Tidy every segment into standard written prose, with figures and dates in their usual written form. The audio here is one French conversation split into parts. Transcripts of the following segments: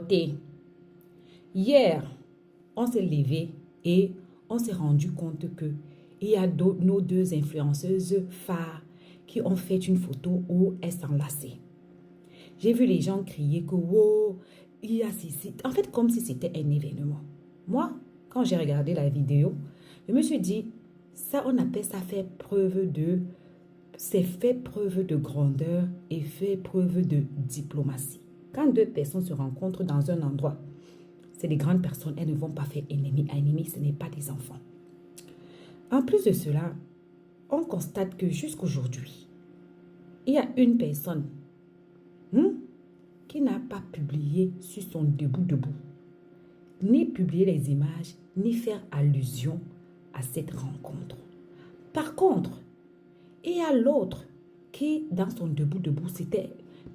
Écoutez, hier, on s'est levé et on s'est rendu compte que il y a nos deux influenceuses phares qui ont fait une photo où elles s'enlaçaient. J'ai vu les gens crier que wow, il y a ceci. En fait, comme si c'était un événement. Moi, quand j'ai regardé la vidéo, je me suis dit, ça, on appelle ça c'est fait preuve de grandeur et fait preuve de diplomatie. Quand deux personnes se rencontrent dans un endroit, c'est des grandes personnes, elles ne vont pas faire ennemi à ennemi, ce n'est pas des enfants. En plus de cela, on constate que jusqu'aujourd'hui, il y a une personne qui n'a pas publié sur son debout, ni publié les images, ni faire allusion à cette rencontre. Par contre, il y a l'autre qui, dans son debout, c'était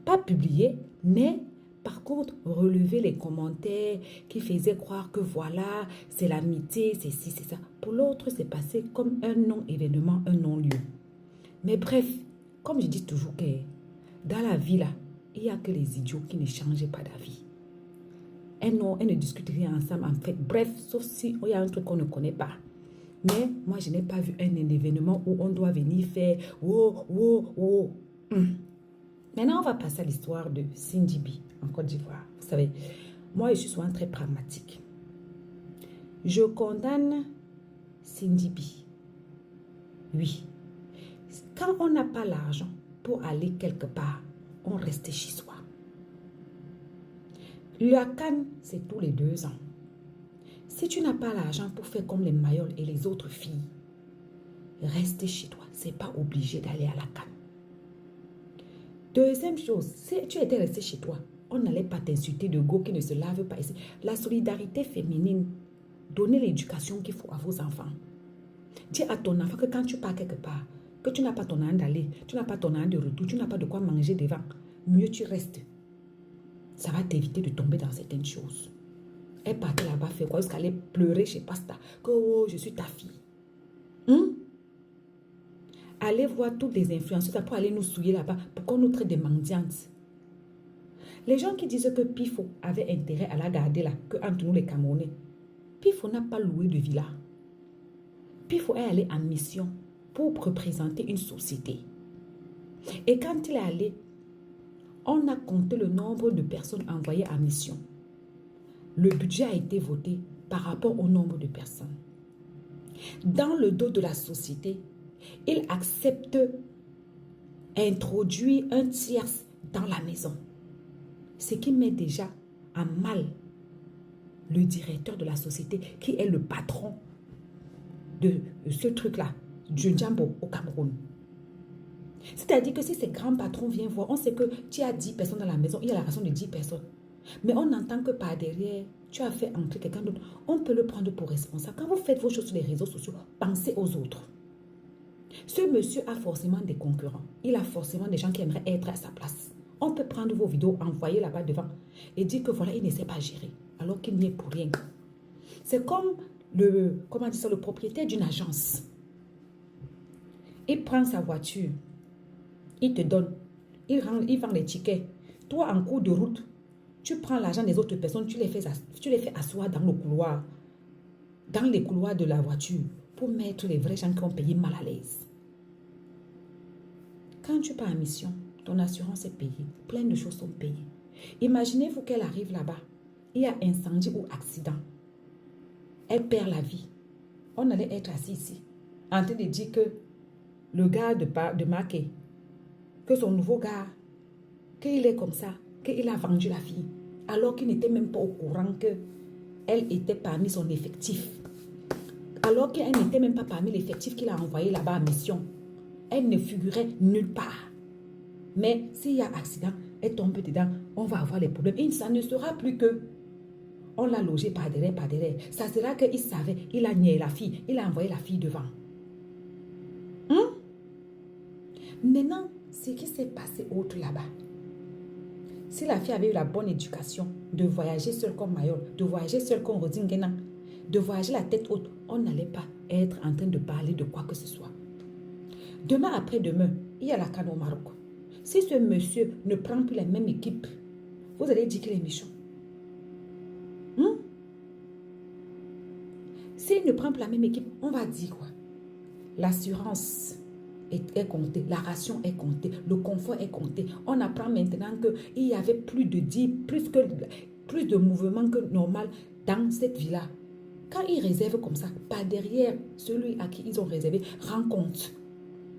pas publié, mais par contre, relever les commentaires qui faisaient croire que voilà, c'est l'amitié, c'est ci, c'est ça. Pour l'autre, c'est passé comme un non-événement, un non-lieu. Mais bref, comme je dis toujours que dans la vie là, il n'y a que les idiots qui ne changent pas d'avis. Elles ne discutent rien ensemble en fait. Bref, sauf si il y a un truc qu'on ne connaît pas. Mais moi, je n'ai pas vu un événement où on doit venir faire wow, wow, wow. Maintenant, on va passer à l'histoire de Cindy B en Côte d'Ivoire. Vous savez, moi, je suis souvent très pragmatique. Je condamne Cindy B. Oui. Quand on n'a pas l'argent pour aller quelque part, on reste chez soi. La CAN, c'est tous les 2 ans. Si tu n'as pas l'argent pour faire comme les Mayol et les autres filles, reste chez toi. Ce n'est pas obligé d'aller à la CAN. Deuxième chose, si tu étais resté chez toi, on n'allait pas t'insulter de go qui ne se lave pas ici. La solidarité féminine, donnez l'éducation qu'il faut à vos enfants. Dis à ton enfant que quand tu pars quelque part, que tu n'as pas ton an d'aller, tu n'as pas ton an de retour, tu n'as pas de quoi manger devant, mieux tu restes. Ça va t'éviter de tomber dans certaines choses. Elle partait là-bas faire quoi? Jusqu'à aller pleurer chez Pasta. Que oh, je suis ta fille. Allez voir toutes les influenceuses pour aller nous souiller là-bas pour qu'on nous traite de mendiantes. Les gens qui disent que Pifo avait intérêt à la garder là, que entre nous les Camerounais. Pifo n'a pas loué de villa. Pifo est allé en mission pour représenter une société. Et quand il est allé, on a compté le nombre de personnes envoyées en mission. Le budget a été voté par rapport au nombre de personnes. Dans le dos de la société, il accepte introduire un tierce dans la maison. Ce qui met déjà en mal le directeur de la société qui est le patron de ce truc-là, du Djambo au Cameroun. C'est-à-dire que si ces grands patrons viennent voir, on sait que tu as 10 personnes dans la maison, il y a la raison de 10 personnes. Mais on entend que par derrière, tu as fait entrer quelqu'un d'autre. On peut le prendre pour responsable. Quand vous faites vos choses sur les réseaux sociaux, pensez aux autres. Ce monsieur a forcément des concurrents. Il a forcément des gens qui aimeraient être à sa place. On peut prendre vos vidéos, envoyer là-bas devant et dire que voilà, il ne sait pas gérer, alors qu'il n'y est pour rien. C'est comme le propriétaire d'une agence. Il prend sa voiture, il te donne, il vend les tickets. Toi, en cours de route, tu prends l'argent des autres personnes, tu les fais asseoir dans le couloir, dans les couloirs de la voiture, pour mettre les vrais gens qui ont payé mal à l'aise. Quand tu pars en mission, ton assurance est payée, plein de choses sont payées. Imaginez-vous qu'elle arrive là-bas, il y a incendie ou accident. Elle perd la vie. On allait être assis ici, en train de dire que le gars de Maké, que son nouveau gars, qu'il est comme ça, qu'il a vendu la fille, alors qu'il n'était même pas au courant qu'elle était parmi son effectif. Alors qu'elle n'était même pas parmi l'effectif qu'il a envoyé là-bas en mission. Elle ne figurait nulle part. Mais s'il y a accident, elle tombe dedans, on va avoir les problèmes. Et ça ne sera plus que on l'a logé par derrière. Ça sera qu'il savait, il a nié la fille, il a envoyé la fille devant. Maintenant, ce qui s'est passé autre là-bas, si la fille avait eu la bonne éducation de voyager seule comme Mayol, de voyager seule comme Rodinguenan, de voyager la tête haute, on n'allait pas être en train de parler de quoi que ce soit. Demain après-demain, il y a la CAN au Maroc. Si ce monsieur ne prend plus la même équipe, vous allez dire qu'il est méchant. il ne prend pas la même équipe, on va dire quoi? L'assurance est comptée, la ration est comptée, le confort est compté. On apprend maintenant qu'il y avait plus de mouvements que normal dans cette vie-là. Quand ils réservent comme ça, par derrière, celui à qui ils ont réservé rend compte.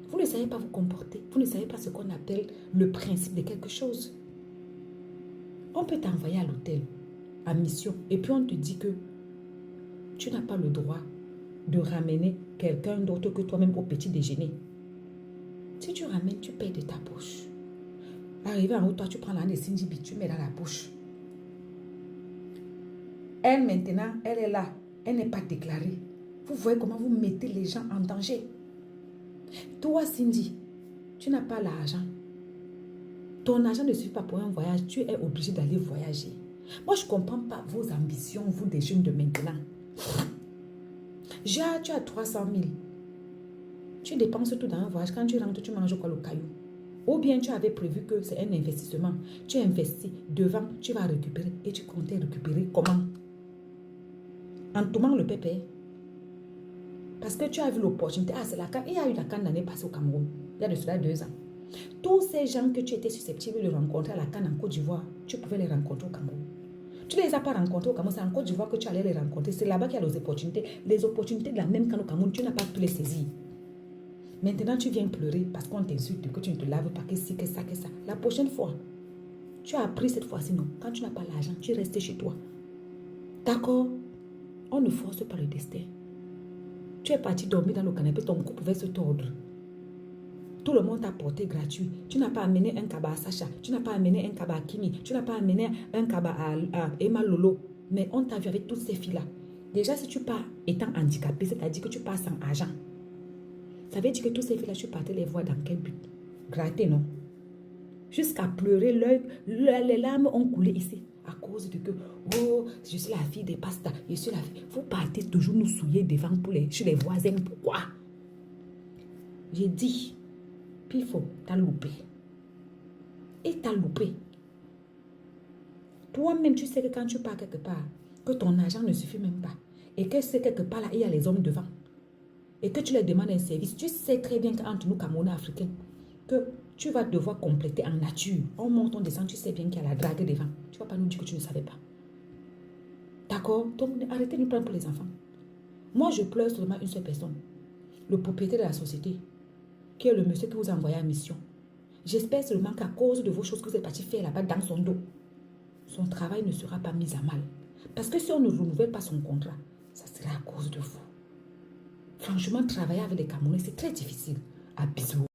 Vous ne savez pas vous comporter. Vous ne savez pas ce qu'on appelle le principe de quelque chose. On peut t'envoyer à l'hôtel, à mission, et puis on te dit que tu n'as pas le droit de ramener quelqu'un d'autre que toi-même au petit déjeuner. Si tu ramènes, tu payes de ta poche. Arrivé en haut, toi, tu prends la de Sinjibi, tu mets dans la poche. Elle, maintenant, elle est là. Elle n'est pas déclarée. Vous voyez comment vous mettez les gens en danger. Toi, Cindy, tu n'as pas l'argent. Ton argent ne suffit pas pour un voyage. Tu es obligé d'aller voyager. Moi, je ne comprends pas vos ambitions, vous, des jeunes de maintenant. Tu as 300 000. Tu dépenses tout dans un voyage. Quand tu rentres, tu manges quoi, le caillou? Ou bien tu avais prévu que c'est un investissement. Tu investis devant, tu vas récupérer. Et tu comptais récupérer comment? En tombant le pépé. Parce que tu as vu l'opportunité. Ah, c'est la canne. Il y a eu la canne l'année passée au Cameroun. Il y a de cela 2 ans. Tous ces gens que tu étais susceptible de rencontrer à la canne en Côte d'Ivoire, tu pouvais les rencontrer au Cameroun. Tu ne les as pas rencontrés au Cameroun, c'est en Côte d'Ivoire que tu allais les rencontrer. C'est là-bas qu'il y a les opportunités. Les opportunités de la même canne au Cameroun, tu n'as pas pu les saisir. Maintenant, tu viens pleurer parce qu'on t'insulte, que tu ne te laves pas, que ci, que ça, que ça. La prochaine fois, tu as appris cette fois-ci, non. Quand tu n'as pas l'argent, tu restes chez toi. D'accord? On ne force pas le destin. Tu es parti dormir dans le canapé, ton cou pouvait se tordre. Tout le monde t'a porté gratuit. Tu n'as pas amené un kaba à Sacha. Tu n'as pas amené un kaba à Kimi. Tu n'as pas amené un kaba à Emma Lolo. Mais on t'a vu avec toutes ces filles-là. Déjà, si tu pars étant handicapé, c'est-à-dire que tu pars sans argent. Ça veut dire que toutes ces filles-là, tu partais les voir dans quel but? Gratter, non? Jusqu'à pleurer, les larmes ont coulé ici. À cause de que, oh, je suis la fille des pastas. Je suis la fille. Vous partez toujours nous souiller devant chez les voisins. Pourquoi? J'ai dit, Pifo, t'as loupé. Et t'as loupé. Toi-même, tu sais que quand tu pars quelque part, que ton argent ne suffit même pas. Et que c'est quelque part là, il y a les hommes devant. Et que tu leur demandes un service. Tu sais très bien qu'entre nous, Camerounais africains, que tu vas devoir compléter en nature. On monte, on descend, tu sais bien qu'il y a la drague devant. Tu ne vas pas nous dire que tu ne savais pas. D'accord? Donc, arrêtez de nous prendre pour les enfants. Moi, je pleure seulement une seule personne. Le propriétaire de la société, qui est le monsieur qui vous a envoyé en mission. J'espère seulement qu'à cause de vos choses que vous êtes parti faire là-bas dans son dos, son travail ne sera pas mis à mal. Parce que si on ne renouvelle pas son contrat, ça sera à cause de vous. Franchement, travailler avec les Camerounais, c'est très difficile. À bisous.